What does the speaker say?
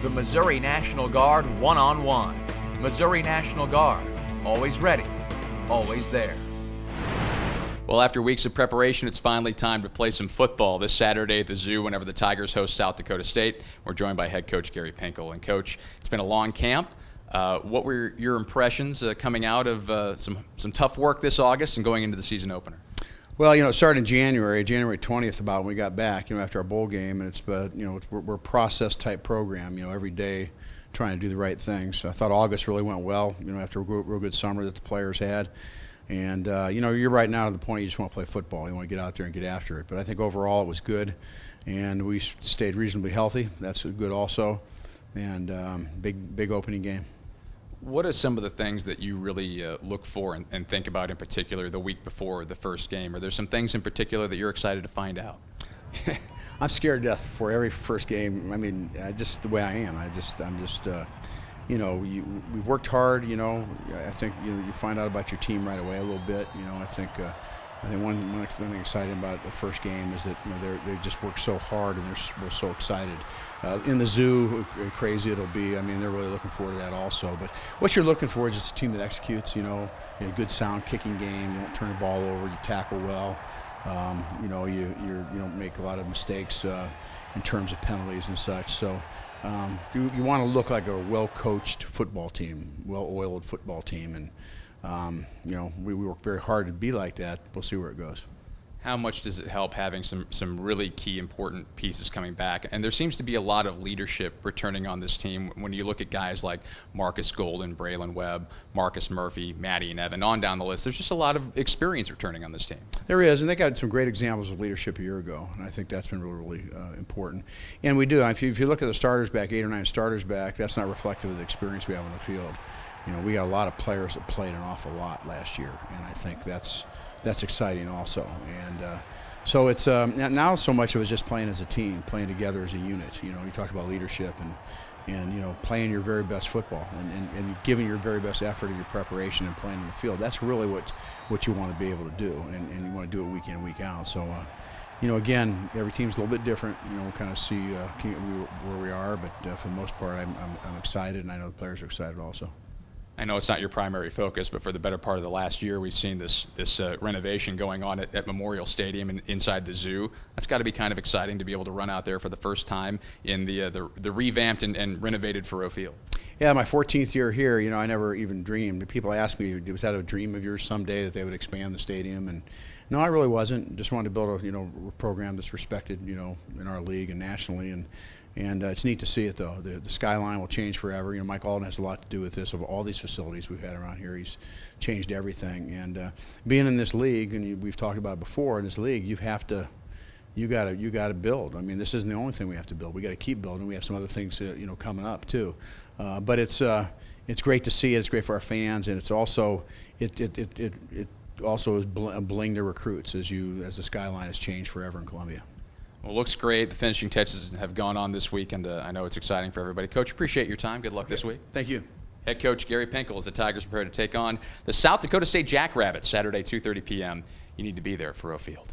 The Missouri National Guard one-on-one. Missouri National Guard, always ready, always there. Well, after weeks of preparation, it's finally time to play some football this Saturday at the Zoo whenever the Tigers host South Dakota State. We're joined by head coach Gary Pinkel. And, Coach, it's been a long camp. What were your impressions coming out of some tough work this August and going into the season opener? Well, it started in January 20th about when we got back, after our bowl game, and it's, we're a process-type program, every day trying to do the right things. So I thought August really went well, after a real good summer that the players had. And, you're right now to the point you just want to play football. You want to get out there and get after it. But I think overall it was good, and we stayed reasonably healthy. That's good also, and big opening game. What are some of the things that you really look for and think about in particular the week before the first game? Are there some things in particular that you're excited to find out? I'm scared to death before every first game. I mean, just the way I am. We've worked hard. I think you find out about your team right away a little bit. I think one thing exciting about the first game is that they just work so hard and we're so excited. In the Zoo, crazy it'll be. I mean, they're really looking forward to that also. But what you're looking for is just a team that executes. A good sound kicking game. You don't turn the ball over. You tackle well. You don't make a lot of mistakes in terms of penalties and such. So you want to look like a well-coached football team, well-oiled football team, and we work very hard to be like that. We'll see where it goes. How much does it help having some really key important pieces coming back? And there seems to be a lot of leadership returning on this team when you look at guys like Marcus Golden, Braylon Webb, Marcus Murphy, Maddie and Evan, on down the list. There's just a lot of experience returning on this team. There is, and they got some great examples of leadership a year ago, and I think that's been really important. And we do. If you look at the starters back, 8 or 9 starters back, that's not reflective of the experience we have on the field. We got a lot of players that played an awful lot last year, and I think that's exciting also. And so it's now so much of it is just playing as a team, playing together as a unit. You talked about leadership and playing your very best football and giving your very best effort in your preparation and playing in the field. That's really what you want to be able to do, and you want to do it week in, week out. So, again, every team's a little bit different. We'll kind of see where we are, but for the most part, I'm excited, and I know the players are excited also. I know it's not your primary focus, but for the better part of the last year, we've seen this renovation going on at Memorial Stadium and inside the Zoo. That's got to be kind of exciting to be able to run out there for the first time in the revamped and renovated Faurot Field. Yeah, my 14th year here, I never even dreamed. People ask me, was that a dream of yours someday that they would expand the stadium? And no, I really wasn't. Just wanted to build a program that's respected, in our league and nationally. And it's neat to see it, though. The skyline will change forever. Mike Alden has a lot to do with this. Of all these facilities we've had around here, he's changed everything. And being in this league, and we've talked about it before, in this league, you got to build. I mean, this isn't the only thing we have to build. We got to keep building. We have some other things, coming up too. But it's great to see it. It's great for our fans, and it's also it also is bling to recruits as the skyline has changed forever in Columbia. Well, it looks great. The finishing touches have gone on this week, and I know it's exciting for everybody. Coach, appreciate your time. Good luck this week. Thank you. Head coach Gary Pinkel as the Tigers prepare to take on the South Dakota State Jackrabbits Saturday, 2:30 p.m. You need to be there for Faurot Field.